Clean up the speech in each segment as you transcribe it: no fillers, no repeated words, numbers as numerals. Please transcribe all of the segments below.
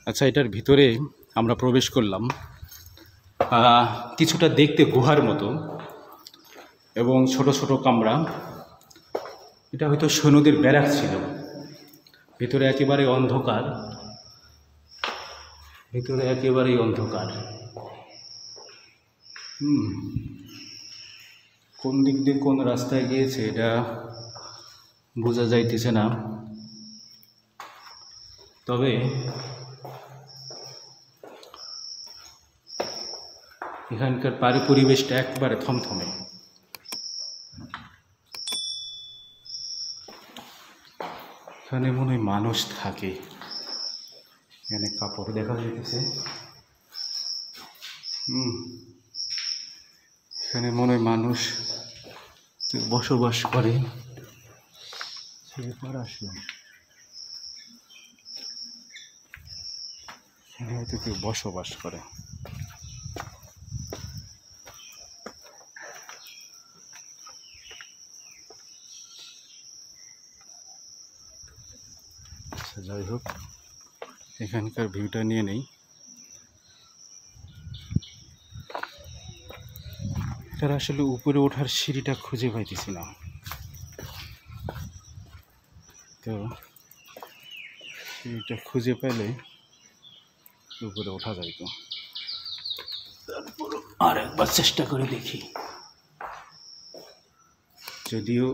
আচ্ছা, এটার ভিতরে আমরা প্রবেশ করলাম। কিছুটা দেখতে গুহার মতো এবং ছোট ছোট কামরা। এটা হয়তো সৈন্যদের ব্যারাক ছিল। ভিতরে একেবারে অন্ধকার, ভিতরে একেবারেই অন্ধকার। কোন দিক দিয়ে কোন রাস্তায় গিয়েছে এটা বোঝা যাইতেছে না, তবে এখানকার পরিবেশটা একবারে থমথমে। এখানে মনে হয় মানুষ থাকে। এখানে কাপড় দেখা যাইতেছে। এখানে মনে হয় মানুষ বসবাস করে। আসলাম, এখানে হয়তো কেউ বসবাস করে। যাই হোক, এখানকার ভিউটা নিয়ে নেই। তারা আসলে উপরে ওঠার সিঁড়িটা খুঁজে পাইতেছি না, তো সিঁড়িটা খুঁজে পেলে উপরে ওঠা যাইতো। তারপর আর একবার চেষ্টা করে দেখি। যদিও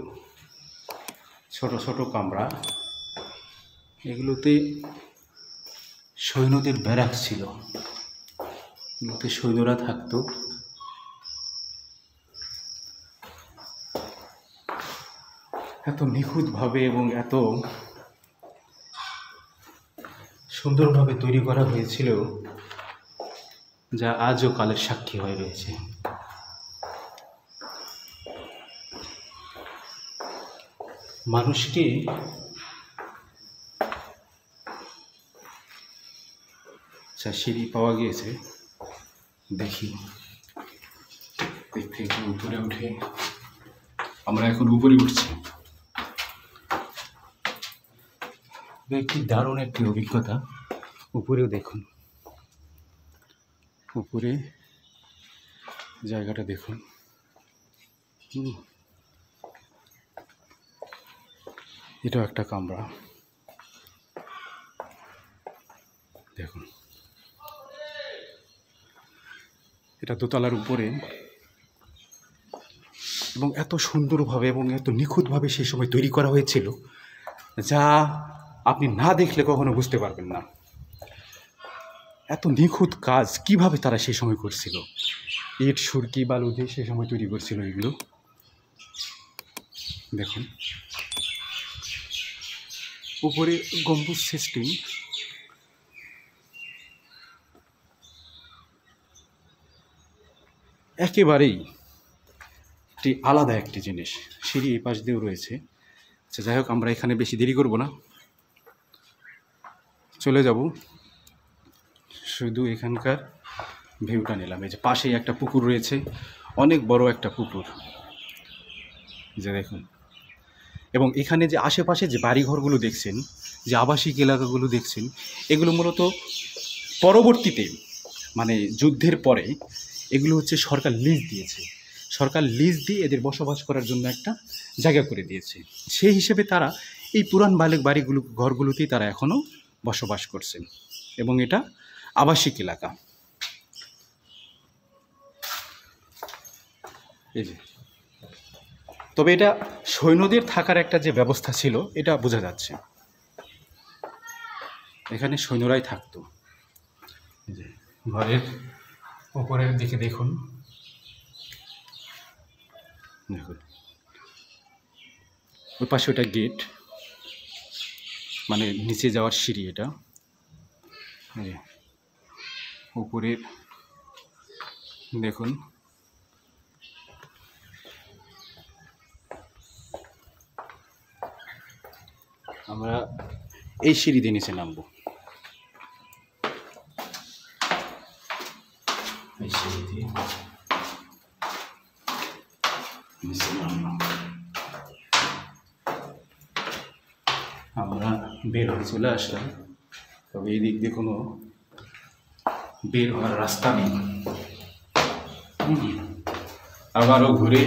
ছোট ছোট কামরা, এগুলোতে সৈন্যদের ব্যারাক ছিল, এগুলোতে সৈন্যরা থাকতো। এত নিখুঁতভাবে এবং এত সুন্দরভাবে তৈরি করা হয়েছিল, যা আজও কালের সাক্ষী হয়ে রয়েছে। মানুষকে সিঁড়ি পাওয়া গিয়েছে, দেখি দেখতে একটু উপরে উঠে। আমরা এখন উপরে উঠছি। একটি দারুণ একটি অভিজ্ঞতা। উপরেও দেখুন, উপরে জায়গাটা দেখুন। এটাও একটা কামরা, দেখুন। এটা দোতলার উপরে, এবং এত সুন্দরভাবে এবং এত নিখুঁতভাবে সেই সময় তৈরি করা হয়েছিল, যা আপনি না দেখলে কখনো বুঝতে পারবেন না। এত নিখুঁত কাজ কিভাবে তারা সেই সময় করছিল। ইট, সুরকি, বালু দিয়ে সেই সময় তৈরি করছিল এগুলো। দেখুন, উপরে গম্বুজ সিস্টেম। একেবারেই একটি আলাদা একটি জিনিস। সিঁড়ি এই পাশ দিয়েও রয়েছে। আচ্ছা, যাই হোক, আমরা এখানে বেশি দেরি করব না, চলে যাব। শুধু এখানকার ভিউটা নিলাম। এই যে পাশেই একটা পুকুর রয়েছে, অনেক বড় একটা পুকুর, যে দেখুন। এবং এখানে যে আশেপাশে যে বাড়িঘরগুলো দেখছেন, যে আবাসিক এলাকাগুলো দেখছেন, এগুলো মূলত পরবর্তীতে, মানে যুদ্ধের পরে, এগুলো হচ্ছে সরকার লিজ দিয়েছে। সরকার লিজ দিয়ে এদের বসবাস করার জন্য একটা জায়গা করে দিয়েছে। সেই হিসেবে তারা এই পুরান বাড়িগুলো, ঘরগুলোতেই তারা এখনও বসবাস করছেন, এবং এটা আবাসিক এলাকা। এই যে, তবে এটা সৈন্যদের থাকার একটা যে ব্যবস্থা ছিল, এটা বোঝা যাচ্ছে। এখানে সৈন্যরাই থাকতো। এই যে ঘরের উপরের দিকে দেখুন, দেখুন ওই পাশে ওটা গেট, মানে নিচে যাওয়ার সিঁড়ি। এটা উপরে দেখুন। আমরা এই সিঁড়ি দিয়ে নিচে নামবো। এই সিঁড়ি দিয়ে নিচে নামলাম। আমরা বের হয়ে চলে আসলাম তবে এই দিক দিয়ে কোনো বের হওয়ার রাস্তা নেই। আবারও ঘুরে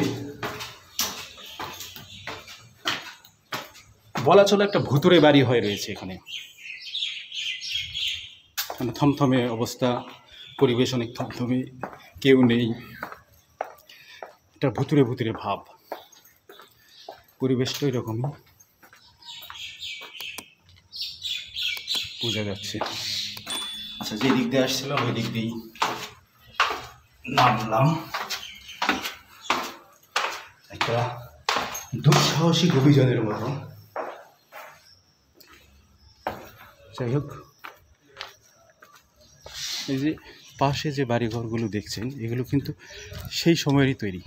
বলা চলে একটা ভুতুড়ে বাড়ি হয়ে রয়েছে এখানে। মানে থমথমে অবস্থা, পরিবেশ অনেক থমথমে, কেউ নেই, এটা ভুতুড়ে ভুতুড়ে ভাব, পরিবেশটা এরকমই বোঝা যাচ্ছে। আচ্ছা, যে দিক দিয়ে আসছিলাম ওই দিক দিয়েই নামলাম। একটা দুঃসাহসিক অভিযানের মতো। যাই হোক, এই যে পাশে যে বাড়িঘরগুলো দেখছেন এগুলো কিন্তু সেই সময়েরই তৈরি।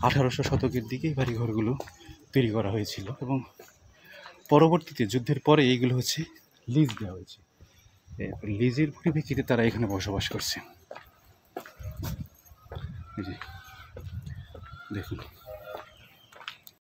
1800 শতকের দিকে এই বাড়িঘরগুলো তৈরি করা হয়েছিল এবং পরবর্তীতে যুদ্ধের পরে এইগুলো হচ্ছে লিজ দেওয়া হয়েছে। লিজের পরিপ্রেক্ষিতে তারা এখানে বসবাস করছে। এই যে দেখুন।